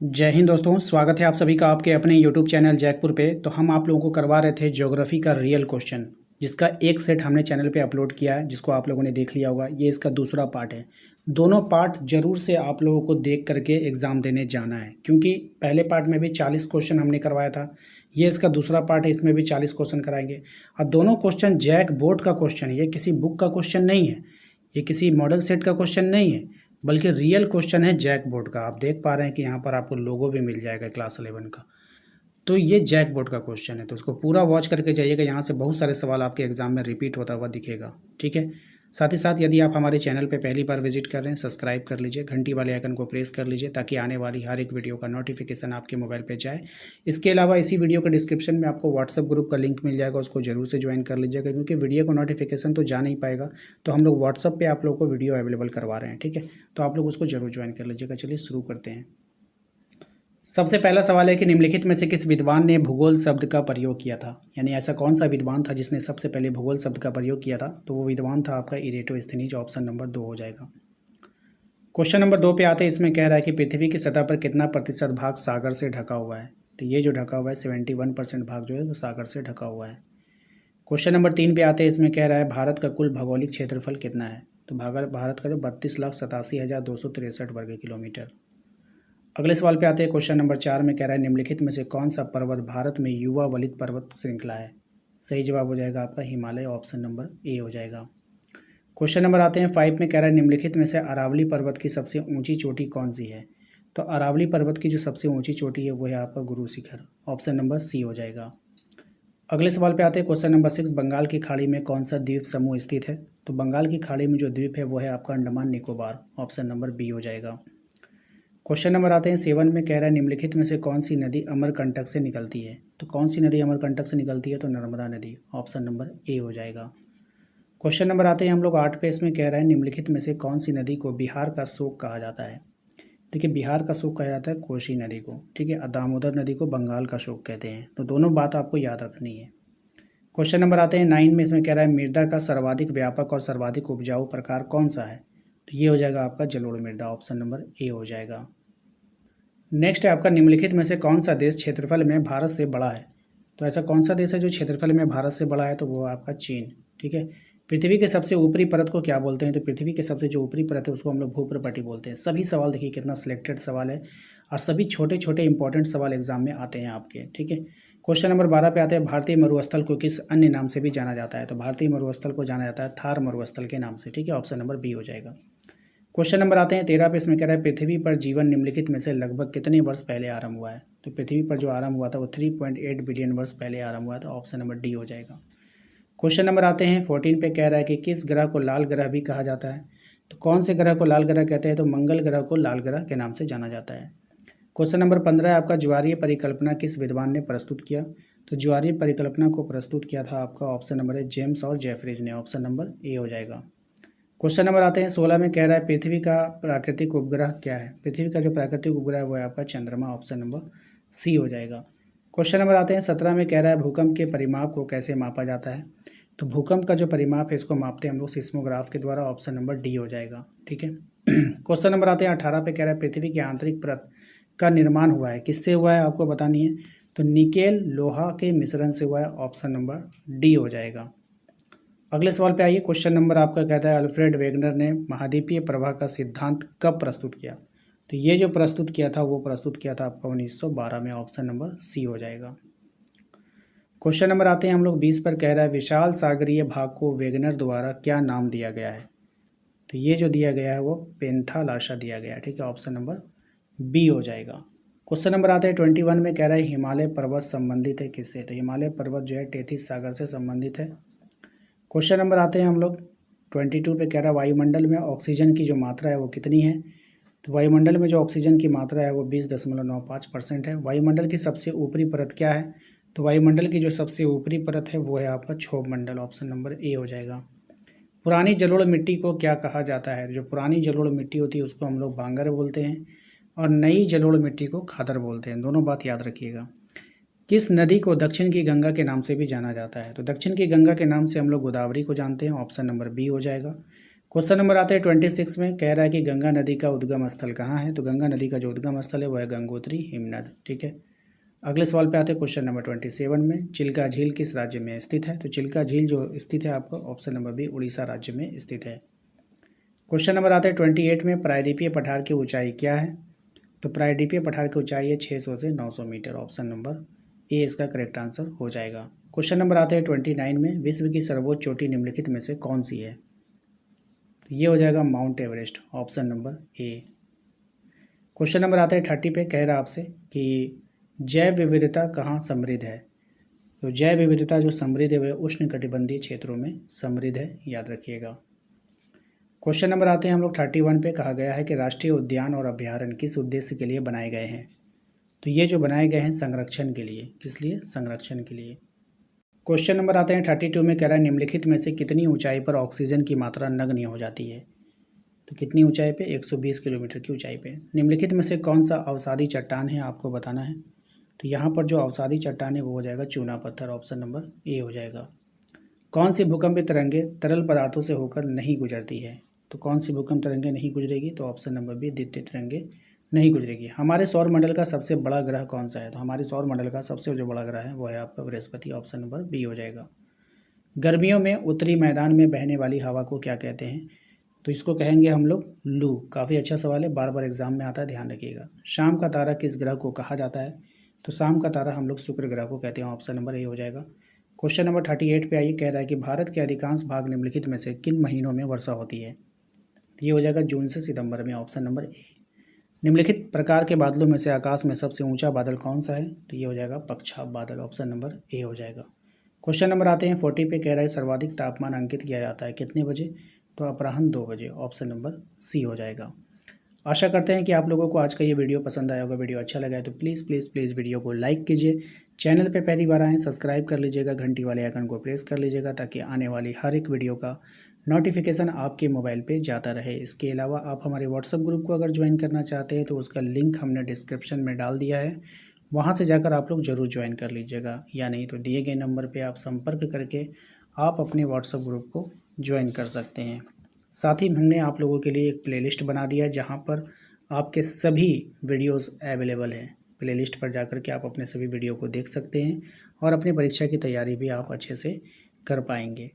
जय हिंद दोस्तों, स्वागत है आप सभी का आपके अपने यूट्यूब चैनल जैकपुर पे। तो हम आप लोगों को करवा रहे थे ज्योग्राफी का रियल क्वेश्चन, जिसका एक सेट हमने चैनल पे अपलोड किया है, जिसको आप लोगों ने देख लिया होगा। ये इसका दूसरा पार्ट है। दोनों पार्ट जरूर से आप लोगों को देख करके एग्ज़ाम देने जाना है, क्योंकि पहले पार्ट में भी 40 क्वेश्चन हमने करवाया था। ये इसका दूसरा पार्ट है, इसमें भी 40 क्वेश्चन कराएंगे। और दोनों क्वेश्चन जैक बोर्ड का क्वेश्चन है, ये किसी बुक का क्वेश्चन नहीं है, ये किसी मॉडल सेट का क्वेश्चन नहीं है, बल्कि रियल क्वेश्चन है जैक बोर्ड का। आप देख पा रहे हैं कि यहाँ पर आपको लोगो भी मिल जाएगा क्लास 11 का। तो ये जैक बोर्ड का क्वेश्चन है, तो उसको पूरा वॉच करके जाइएगा। यहाँ से बहुत सारे सवाल आपके एग्जाम में रिपीट होता हुआ दिखेगा। ठीक है। साथ ही साथ यदि आप हमारे चैनल पर पहली बार विजिट कर रहे हैं, सब्सक्राइब कर लीजिए, घंटी वाले आइकन को प्रेस कर लीजिए, ताकि आने वाली हर एक वीडियो का नोटिफिकेशन आपके मोबाइल पर जाए। इसके अलावा इसी वीडियो के डिस्क्रिप्शन में आपको व्हाट्सएप ग्रुप का लिंक मिल जाएगा, उसको जरूर से ज्वाइन कर लीजिएगा, क्योंकि वीडियो को नोटिफिकेशन तो जा नहीं पाएगा। तो हम लोग व्हाट्सएप पे आप लोगों को वीडियो अवेलेबल करवा रहे हैं। ठीक है, तो आप लोग उसको जरूर ज्वाइन कर लीजिएगा। चलिए शुरू करते हैं। सबसे पहला सवाल है कि निम्नलिखित में से किस विद्वान ने भूगोल शब्द का प्रयोग किया था, यानी ऐसा कौन सा विद्वान था जिसने सबसे पहले भूगोल शब्द का प्रयोग किया था। तो वो विद्वान था आपका इरेटोस्थेनीज, ऑप्शन नंबर 2 हो जाएगा। क्वेश्चन नंबर 2 पे आते हैं। इसमें कह रहा है कि पृथ्वी की सतह पर कितना प्रतिशत भाग सागर से ढका हुआ है। तो ये जो ढका हुआ है 71% भाग जो है वो सागर से ढका हुआ है। क्वेश्चन नंबर 3 पे आते हैं। इसमें कह रहा है भारत का कुल भौगोलिक क्षेत्रफल कितना है। तो भारत का जो 32,87,263 वर्ग किलोमीटर। अगले सवाल पे आते हैं। क्वेश्चन नंबर 4 में कह रहा है निम्नलिखित में से कौन सा पर्वत भारत में युवा वलित पर्वत श्रृंखला है। सही जवाब हो जाएगा आपका हिमालय, ऑप्शन नंबर ए हो जाएगा। क्वेश्चन नंबर आते हैं 5 में कह रहा है निम्नलिखित में से अरावली पर्वत की सबसे ऊंची चोटी कौन सी है। तो अरावली पर्वत की जो सबसे ऊंची चोटी है वो है आपका Guru Shikhar, option number C हो जाएगा। अगले सवाल पे आते हैं। क्वेश्चन नंबर 6, बंगाल की खाड़ी में कौन सा द्वीप समूह स्थित है। तो बंगाल की खाड़ी में जो द्वीप है वो है आपका Andaman Nicobar, option number B हो जाएगा। क्वेश्चन नंबर आते हैं 7 में कह रहा है निम्नलिखित में से कौन सी नदी अमरकंटक से निकलती है। तो कौन सी नदी अमरकंटक से निकलती है। तो नर्मदा नदी, ऑप्शन नंबर ए हो जाएगा। क्वेश्चन नंबर आते हैं हम लोग 8 पे। इसमें कह रहा है निम्नलिखित में से कौन सी नदी को बिहार का शोक कहा जाता है। देखिए, बिहार का शोक कहा जाता है कोसी नदी को। ठीक है, दामोदर नदी को बंगाल का शोक कहते हैं। तो दोनों बात आपको याद रखनी है। क्वेश्चन नंबर आते हैं 9 में। इसमें कह रहा है मृदा का सर्वाधिक व्यापक और सर्वाधिक उपजाऊ प्रकार कौन सा है। तो ये हो जाएगा आपका जलोढ़ मृदा, ऑप्शन नंबर ए हो जाएगा। नेक्स्ट है आपका निम्नलिखित में से कौन सा देश क्षेत्रफल में भारत से बड़ा है। तो ऐसा कौन सा देश है जो क्षेत्रफल में भारत से बड़ा है। तो वो आपका चीन। ठीक है। पृथ्वी के सबसे ऊपरी परत को क्या बोलते हैं। तो पृथ्वी के सबसे जो ऊपरी परत है उसको हम लोग भूप्रपट्टी बोलते हैं। सभी सवाल देखिए कितना सिलेक्टेड सवाल है, और सभी छोटे छोटे इंपॉर्टेंट सवाल एग्जाम में आते हैं आपके। ठीक है। क्वेश्चन नंबर 12 पे आते हैं। भारतीय मरुस्थल को किस अन्य नाम से भी जाना जाता है। तो भारतीय मरुस्थल को जाना जाता है थार मरुस्थल के नाम से। ठीक है, ऑप्शन नंबर बी हो जाएगा। क्वेश्चन नंबर आते हैं 13 पे। इसमें कह रहा है पृथ्वी पर जीवन निम्नलिखित में से लगभग कितने वर्ष पहले आरंभ हुआ है। तो पृथ्वी पर जो आरंभ हुआ था वो 3.8 बिलियन वर्ष पहले आरंभ हुआ था, ऑप्शन नंबर डी हो जाएगा। क्वेश्चन नंबर आते हैं 14 पे। कह रहा है कि किस ग्रह को लाल ग्रह भी कहा जाता है। तो कौन से ग्रह को लाल ग्रह कहते हैं। तो मंगल ग्रह को लाल ग्रह के नाम से जाना जाता है। क्वेश्चन नंबर 15 आपका ज्वारीय परिकल्पना किस विद्वान ने प्रस्तुत किया। तो ज्वारीय परिकल्पना को प्रस्तुत किया था आपका, ऑप्शन नंबर है जेम्स और जेफरीज ने, ऑप्शन नंबर ए हो जाएगा। क्वेश्चन नंबर आते हैं 16 में। कह रहा है पृथ्वी का प्राकृतिक उपग्रह क्या है। पृथ्वी का जो प्राकृतिक उपग्रह है वो है आपका चंद्रमा, ऑप्शन नंबर सी हो जाएगा। क्वेश्चन नंबर आते हैं 17 में। कह रहा है भूकंप के परिमाप को कैसे मापा जाता है। तो भूकंप का जो परिमाप है इसको मापते हैं हम लोग सिस्मोग्राफ के द्वारा, ऑप्शन नंबर डी हो जाएगा। ठीक है। क्वेश्चन नंबर आते हैं 18 पे। कह रहा है पृथ्वी की आंतरिक परत का निर्माण हुआ है, किससे हुआ है आपको बतानी है। तो निकेल लोहा के मिश्रण से हुआ है, ऑप्शन नंबर डी हो जाएगा। अगले सवाल पे आइए। क्वेश्चन नंबर आपका कहता है अल्फ्रेड वेगनर ने महाद्वीपीय प्रवाह का सिद्धांत कब प्रस्तुत किया। तो ये जो प्रस्तुत किया था वो प्रस्तुत किया था आपका 1912 में, ऑप्शन नंबर सी हो जाएगा। क्वेश्चन नंबर आते हैं हम लोग 20 पर। कह रहा है विशाल सागरीय भाग को वेगनर द्वारा क्या नाम दिया गया है। तो ये जो दिया गया है वो पेंथालाशा दिया गया है। ठीक है, ऑप्शन नंबर बी हो जाएगा। क्वेश्चन नंबर आते हैं 21 में। कह रहा है हिमालय पर्वत संबंधित है किससे। तो हिमालय पर्वत जो है टेथिस सागर से संबंधित है। क्वेश्चन नंबर आते हैं हम लोग 22 पे। कह रहा है वायुमंडल में ऑक्सीजन की जो मात्रा है वो कितनी है। तो वायुमंडल में जो ऑक्सीजन की मात्रा है वो 20.95% है। वायुमंडल की सबसे ऊपरी परत क्या है। तो वायुमंडल की जो सबसे ऊपरी परत है वो है आपका क्षोभ मंडल, ऑप्शन नंबर ए हो जाएगा। पुरानी जलोढ़ मिट्टी को क्या कहा जाता है। जो पुरानी जलोढ़ मिट्टी होती है उसको हम लोग बांगर बोलते हैं, और नई जलोढ़ मिट्टी को खादर बोलते हैं। दोनों बात याद रखिएगा। किस नदी को दक्षिण की गंगा के नाम से भी जाना जाता है। तो दक्षिण की गंगा के नाम से हम लोग गोदावरी को जानते हैं, ऑप्शन नंबर बी हो जाएगा। क्वेश्चन नंबर आता है 26 में, कह रहा है कि गंगा नदी का उद्गम स्थल कहाँ है। तो गंगा नदी का जो उद्गम स्थल है वो है गंगोत्री हिमनद। ठीक है। अगले सवाल पे आते हैं क्वेश्चन नंबर 27 में, चिल्का झील किस राज्य में स्थित है। तो चिल्का झील जो स्थित है आपका ऑप्शन नंबर बी उड़ीसा राज्य में स्थित है। क्वेश्चन नंबर आता है 28 में, प्रायद्वीपीय पठार की ऊंचाई क्या है। तो प्रायद्वीपीय पठार की ऊंचाई है 600 से 900 मीटर। ऑप्शन नंबर ए इसका करेक्ट आंसर हो जाएगा। क्वेश्चन नंबर आता है 29 में, विश्व की सर्वोच्च चोटी निम्नलिखित में से कौन सी है। तो ये हो जाएगा mount Everest. Option number A. Question number आता है 30 पे, कह रहा है आपसे कि जैव विविधता कहाँ समृद्ध है। तो जैव विविधता जो समृद्ध है वह उष्णकटिबंधीय क्षेत्रों में समृद्ध है, याद रखिएगा। क्वेश्चन नंबर आते हैं हम लोग 31 पे, कहा गया है कि राष्ट्रीय उद्यान और अभ्यारण्य किस उद्देश्य के लिए बनाए गए हैं। तो ये जो बनाए गए हैं संरक्षण के लिए। किस लिए? संरक्षण के लिए। क्वेश्चन नंबर आते हैं 32 में, कह रहा है निम्नलिखित में से कितनी ऊंचाई पर ऑक्सीजन की मात्रा नगण्य हो जाती है। तो कितनी ऊंचाई पे? 120 किलोमीटर की ऊंचाई पे। निम्नलिखित में से कौन सा अवसादी चट्टान है, आपको बताना है। तो यहाँ पर जो अवसादी चट्टान है वो हो जाएगा चूना पत्थर। ऑप्शन नंबर ए हो जाएगा। कौन सी भूकंपीय तरंगे तरल पदार्थों से होकर नहीं गुजरती है। तो कौन सी भूकंप तरंगे नहीं गुजरेगी। तो ऑप्शन नंबर बी द्वितीय तरंगे नहीं गुजरेगी। हमारे सौर मंडल का सबसे बड़ा ग्रह कौन सा है। तो हमारे सौर मंडल का सबसे जो बड़ा ग्रह है वो है आपका बृहस्पति। ऑप्शन नंबर बी हो जाएगा। गर्मियों में उत्तरी मैदान में बहने वाली हवा को क्या कहते हैं। तो इसको कहेंगे हम लोग लू। काफ़ी अच्छा सवाल है, बार बार एग्जाम में आता है, ध्यान रखिएगा। शाम का तारा किस ग्रह को कहा जाता है। तो शाम का तारा हम लोग शुक्र ग्रह को कहते हैं। ऑप्शन नंबर ए हो जाएगा। क्वेश्चन नंबर 38 पे आइए, कह रहा है कि भारत के अधिकांश भाग निम्नलिखित में से किन महीनों में वर्षा होती है। तो ये हो जाएगा जून से सितंबर में। Option number A. निम्नलिखित प्रकार के बादलों में से आकाश में सबसे ऊंचा बादल कौन सा है। तो ये हो जाएगा पक्षाप बादल। ऑप्शन नंबर ए हो जाएगा। क्वेश्चन नंबर आते हैं 40 पे, कह रहा है सर्वाधिक तापमान अंकित किया जाता है कितने बजे। तो अपराह्न 2 बजे। ऑप्शन नंबर सी हो जाएगा। आशा करते हैं कि आप लोगों को आज का ये वीडियो पसंद आया होगा। वीडियो अच्छा लगा है तो प्लीज़ प्लीज़ प्लीज़ वीडियो को लाइक कीजिए। चैनल पे पहली बार आएँ सब्सक्राइब कर लीजिएगा, घंटी वाले आइकन को प्रेस कर लीजिएगा ताकि आने वाली हर एक वीडियो का नोटिफिकेशन आपके मोबाइल पे जाता रहे। इसके अलावा आप हमारे व्हाट्सएप ग्रुप को अगर ज्वाइन करना चाहते हैं तो उसका लिंक हमने डिस्क्रिप्शन में डाल दिया है, वहाँ से जाकर आप लोग ज़रूर ज्वाइन कर लीजिएगा, या नहीं तो दिए गए नंबर पर आप संपर्क करके आप अपने व्हाट्सएप ग्रुप को ज्वाइन कर सकते हैं। साथ ही हमने आप लोगों के लिए एक प्लेलिस्ट बना दिया है जहाँ पर आपके सभी वीडियोस अवेलेबल हैं। प्लेलिस्ट पर जाकर के आप अपने सभी वीडियो को देख सकते हैं और अपनी परीक्षा की तैयारी भी आप अच्छे से कर पाएंगे।